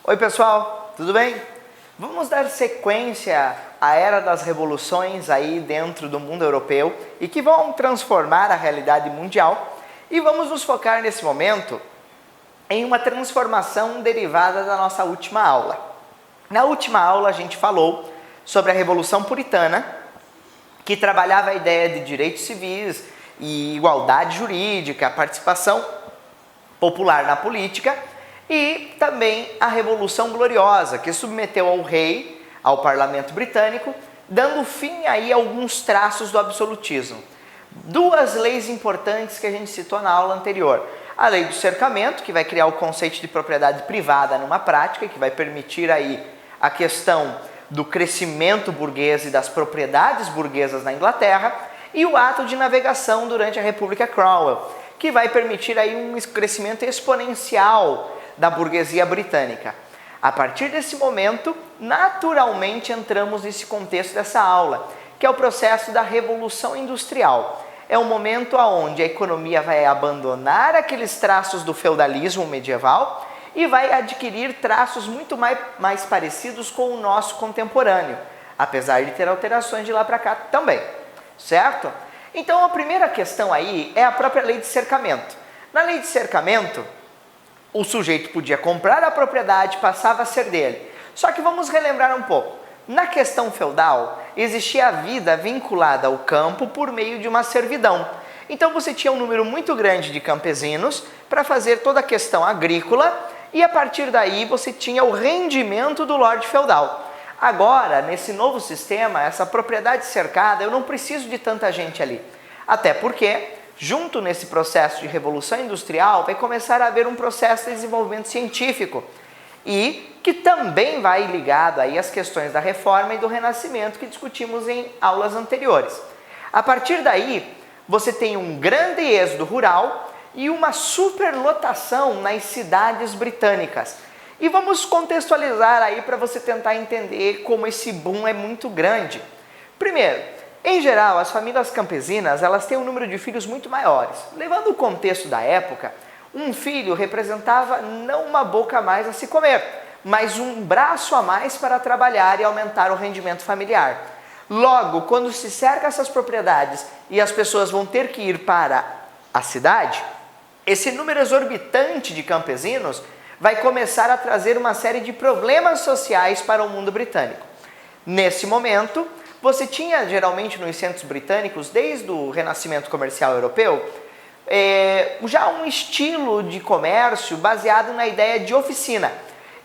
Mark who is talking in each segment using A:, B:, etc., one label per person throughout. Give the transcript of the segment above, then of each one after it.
A: Oi pessoal, tudo bem? Vamos dar sequência à era das revoluções aí dentro do mundo europeu e que vão transformar a realidade mundial, e vamos nos focar nesse momento em uma transformação derivada da nossa última aula. Na última aula a gente falou sobre a Revolução Puritana, que trabalhava a ideia de direitos civis e igualdade jurídica, participação popular na política, e também a Revolução Gloriosa, que submeteu ao rei, ao parlamento britânico, dando fim aí a alguns traços do absolutismo. Duas leis importantes que a gente citou na aula anterior. A lei do cercamento, que vai criar o conceito de propriedade privada numa prática, que vai permitir aí a questão do crescimento burguês e das propriedades burguesas na Inglaterra, e o ato de navegação durante a República Cromwell, que vai permitir aí um crescimento exponencial da burguesia britânica. A partir desse momento, naturalmente entramos nesse contexto dessa aula, que é o processo da Revolução Industrial. É um momento onde a economia vai abandonar aqueles traços do feudalismo medieval e vai adquirir traços muito mais parecidos com o nosso contemporâneo, apesar de ter alterações de lá para cá também, certo? Então a primeira questão aí é a própria lei de cercamento. Na lei de cercamento, o sujeito podia comprar a propriedade, passava a ser dele. Só que vamos relembrar um pouco. Na questão feudal, existia a vida vinculada ao campo por meio de uma servidão. Então você tinha um número muito grande de campesinos para fazer toda a questão agrícola, e a partir daí você tinha o rendimento do lorde feudal. Agora, nesse novo sistema, essa propriedade cercada, eu não preciso de tanta gente ali. Até porque, junto nesse processo de revolução industrial, vai começar a haver um processo de desenvolvimento científico, e que também vai ligado aí às questões da reforma e do renascimento que discutimos em aulas anteriores. A partir daí, você tem um grande êxodo rural e uma superlotação nas cidades britânicas. E vamos contextualizar aí para você tentar entender como esse boom é muito grande. Primeiro, em geral, as famílias campesinas, elas têm um número de filhos muito maiores. Levando o contexto da época, um filho representava não uma boca a mais a se comer, mas um braço a mais para trabalhar e aumentar o rendimento familiar. Logo, quando se cerca essas propriedades e as pessoas vão ter que ir para a cidade, esse número exorbitante de campesinos vai começar a trazer uma série de problemas sociais para o mundo britânico. Nesse momento, você tinha geralmente nos centros britânicos, desde o renascimento comercial europeu, já um estilo de comércio baseado na ideia de oficina.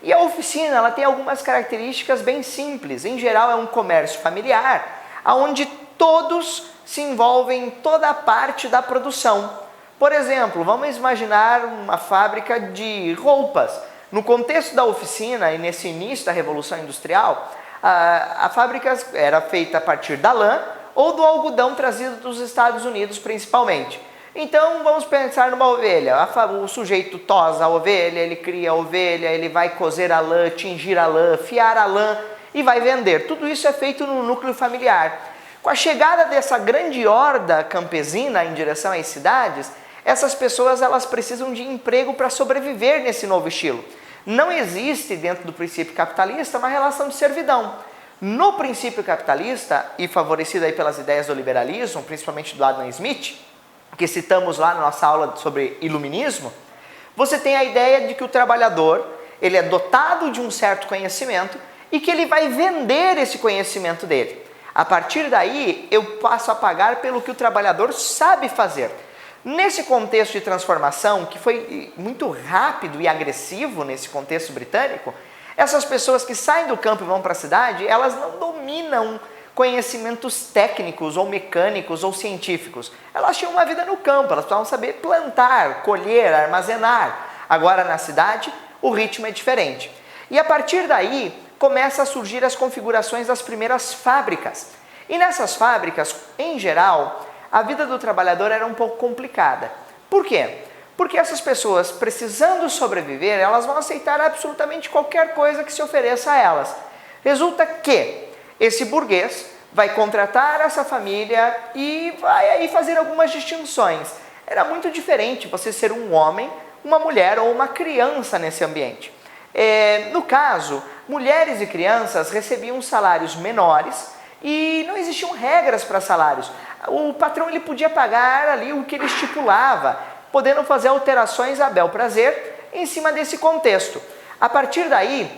A: E a oficina, ela tem algumas características bem simples. Em geral, é um comércio familiar, onde todos se envolvem em toda a parte da produção. Por exemplo, vamos imaginar uma fábrica de roupas. No contexto da oficina e nesse início da Revolução Industrial, a fábrica era feita a partir da lã ou do algodão trazido dos Estados Unidos principalmente. Então vamos pensar numa ovelha. O sujeito tosa a ovelha, ele cria a ovelha, ele vai cozer a lã, tingir a lã, fiar a lã e vai vender. Tudo isso é feito no núcleo familiar. Com a chegada dessa grande horda campesina em direção às cidades, essas pessoas elas precisam de emprego para sobreviver nesse novo estilo. Não existe dentro do princípio capitalista uma relação de servidão. No princípio capitalista, e favorecido aí pelas ideias do liberalismo, principalmente do Adam Smith, que citamos lá na nossa aula sobre iluminismo, você tem a ideia de que o trabalhador ele é dotado de um certo conhecimento e que ele vai vender esse conhecimento dele. A partir daí, eu passo a pagar pelo que o trabalhador sabe fazer. Nesse contexto de transformação, que foi muito rápido e agressivo nesse contexto britânico, essas pessoas que saem do campo e vão para a cidade, elas não dominam conhecimentos técnicos ou mecânicos ou científicos. Elas tinham uma vida no campo, elas precisavam saber plantar, colher, armazenar. Agora na cidade, o ritmo é diferente. E a partir daí, começa a surgir as configurações das primeiras fábricas. E nessas fábricas, em geral, a vida do trabalhador era um pouco complicada. Por quê? Porque essas pessoas, precisando sobreviver, elas vão aceitar absolutamente qualquer coisa que se ofereça a elas. Resulta que esse burguês vai contratar essa família e vai aí fazer algumas distinções. Era muito diferente você ser um homem, uma mulher ou uma criança nesse ambiente. No caso, mulheres e crianças recebiam salários menores e não existiam regras para salários. O patrão ele podia pagar ali o que ele estipulava, podendo fazer alterações a bel prazer em cima desse contexto. A partir daí,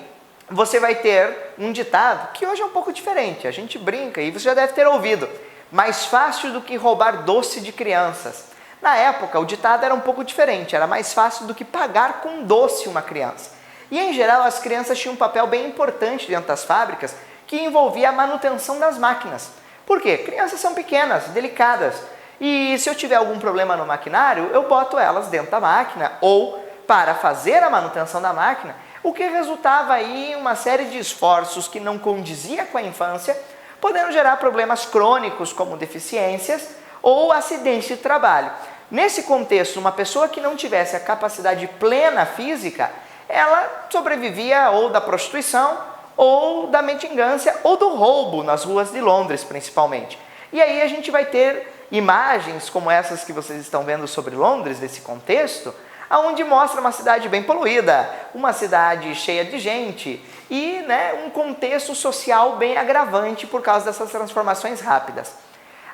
A: você vai ter um ditado que hoje é um pouco diferente, a gente brinca e você já deve ter ouvido: mais fácil do que roubar doce de crianças. Na época, o ditado era um pouco diferente, era mais fácil do que pagar com doce uma criança. E em geral, as crianças tinham um papel bem importante dentro das fábricas, que envolvia a manutenção das máquinas. Por quê? Crianças são pequenas, delicadas, e se eu tiver algum problema no maquinário, eu boto elas dentro da máquina ou para fazer a manutenção da máquina, o que resultava aí em uma série de esforços que não condizia com a infância, podendo gerar problemas crônicos como deficiências ou acidentes de trabalho. Nesse contexto, uma pessoa que não tivesse a capacidade plena física, ela sobrevivia ou da prostituição, ou da mendigância, ou do roubo nas ruas de Londres, principalmente. E aí a gente vai ter imagens como essas que vocês estão vendo sobre Londres, desse contexto, onde mostra uma cidade bem poluída, uma cidade cheia de gente e um contexto social bem agravante por causa dessas transformações rápidas.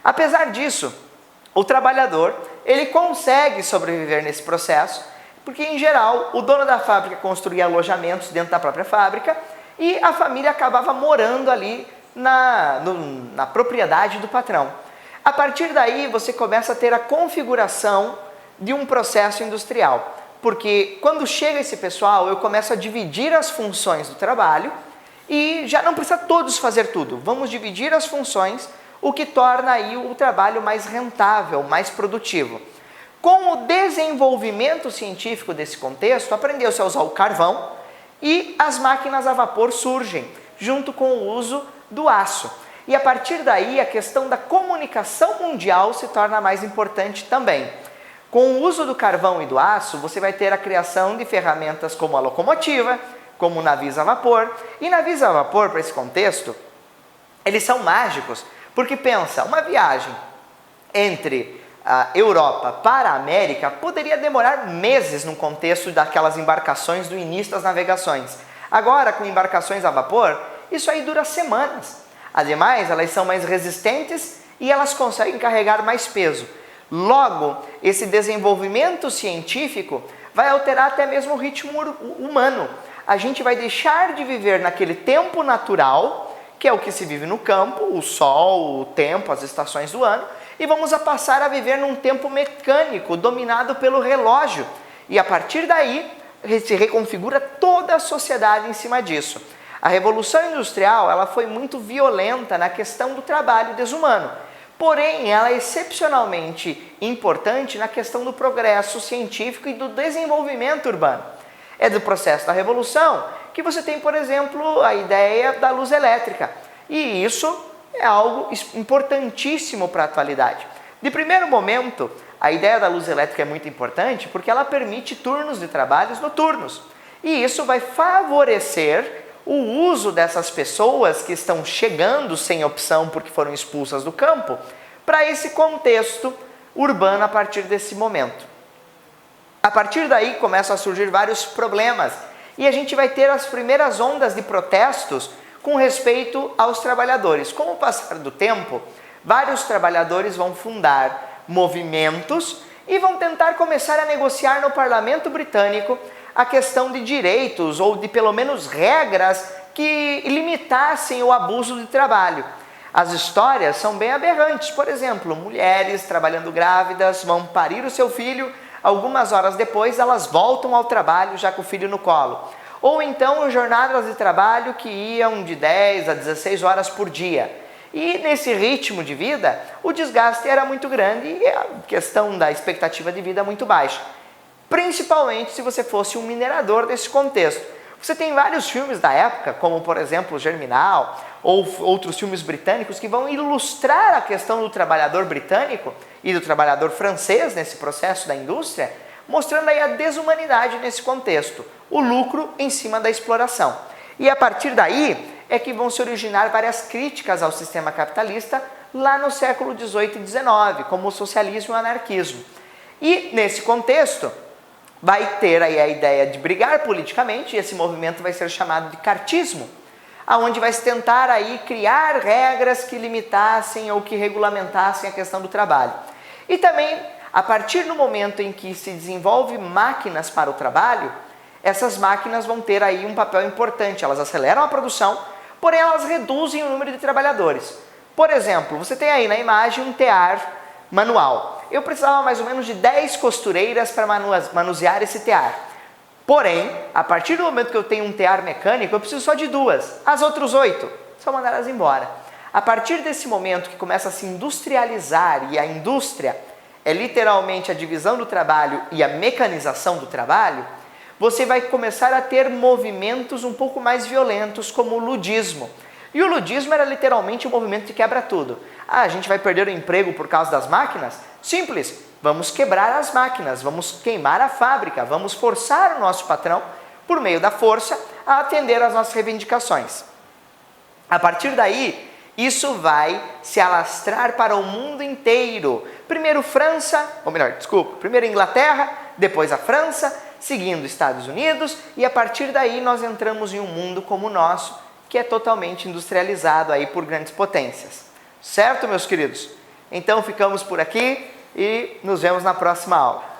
A: Apesar disso, o trabalhador ele consegue sobreviver nesse processo, porque em geral o dono da fábrica construía alojamentos dentro da própria fábrica e a família acabava morando ali na propriedade do patrão. A partir daí você começa a ter a configuração de um processo industrial, porque quando chega esse pessoal eu começo a dividir as funções do trabalho e já não precisa todos fazer tudo, vamos dividir as funções, o que torna aí o trabalho mais rentável, mais produtivo. Com o desenvolvimento científico desse contexto, aprendeu-se a usar o carvão e as máquinas a vapor surgem, junto com o uso do aço. E a partir daí a questão da comunicação mundial se torna mais importante também. Com o uso do carvão e do aço, você vai ter a criação de ferramentas como a locomotiva, como navios a vapor. E navios a vapor, para esse contexto, eles são mágicos, porque pensa, uma viagem entre a Europa para a América poderia demorar meses no contexto daquelas embarcações do início das navegações. Agora, com embarcações a vapor, isso aí dura semanas. Ademais, elas são mais resistentes e elas conseguem carregar mais peso. Logo, esse desenvolvimento científico vai alterar até mesmo o ritmo humano. A gente vai deixar de viver naquele tempo natural, que é o que se vive no campo, o sol, o tempo, as estações do ano, e vamos passar a viver num tempo mecânico, dominado pelo relógio. E a partir daí, se reconfigura toda a sociedade em cima disso. A Revolução Industrial ela foi muito violenta na questão do trabalho desumano. Porém, ela é excepcionalmente importante na questão do progresso científico e do desenvolvimento urbano. É do processo da Revolução que você tem, por exemplo, a ideia da luz elétrica. E isso é algo importantíssimo para a atualidade. De primeiro momento, a ideia da luz elétrica é muito importante porque ela permite turnos de trabalhos noturnos. E isso vai favorecer o uso dessas pessoas que estão chegando sem opção porque foram expulsas do campo, para esse contexto urbano a partir desse momento. A partir daí começam a surgir vários problemas e a gente vai ter as primeiras ondas de protestos com respeito aos trabalhadores. Com o passar do tempo, vários trabalhadores vão fundar movimentos e vão tentar começar a negociar no parlamento britânico a questão de direitos ou de pelo menos regras que limitassem o abuso de trabalho. As histórias são bem aberrantes. Por exemplo, mulheres trabalhando grávidas vão parir o seu filho, algumas horas depois elas voltam ao trabalho já com o filho no colo. Ou então jornadas de trabalho que iam de 10 a 16 horas por dia. E nesse ritmo de vida, o desgaste era muito grande e a questão da expectativa de vida muito baixa. Principalmente se você fosse um minerador desse contexto. Você tem vários filmes da época, como por exemplo Germinal, ou outros filmes britânicos que vão ilustrar a questão do trabalhador britânico e do trabalhador francês nesse processo da indústria, mostrando aí a desumanidade nesse contexto, o lucro em cima da exploração. E a partir daí é que vão se originar várias críticas ao sistema capitalista lá no século XVIII e XIX, como o socialismo e o anarquismo. E nesse contexto, vai ter aí a ideia de brigar politicamente, e esse movimento vai ser chamado de cartismo, aonde vai se tentar aí criar regras que limitassem ou que regulamentassem a questão do trabalho. E também, a partir do momento em que se desenvolve máquinas para o trabalho, essas máquinas vão ter aí um papel importante, elas aceleram a produção, porém elas reduzem o número de trabalhadores. Por exemplo, você tem aí na imagem um tear manual. Eu precisava mais ou menos de 10 costureiras para manusear esse tear. Porém, a partir do momento que eu tenho um tear mecânico, eu preciso só de 2. As outras 8, só mandar elas embora. A partir desse momento que começa a se industrializar, e a indústria é literalmente a divisão do trabalho e a mecanização do trabalho, você vai começar a ter movimentos um pouco mais violentos, como o ludismo. E o ludismo era literalmente um movimento de quebra tudo. Ah, a gente vai perder o emprego por causa das máquinas? Simples, vamos quebrar as máquinas, vamos queimar a fábrica, vamos forçar o nosso patrão, por meio da força, a atender às nossas reivindicações. A partir daí, isso vai se alastrar para o mundo inteiro. Primeiro primeiro Inglaterra, depois a França, seguindo Estados Unidos, e a partir daí nós entramos em um mundo como o nosso, que é totalmente industrializado aí por grandes potências. Certo, meus queridos? Então ficamos por aqui e nos vemos na próxima aula.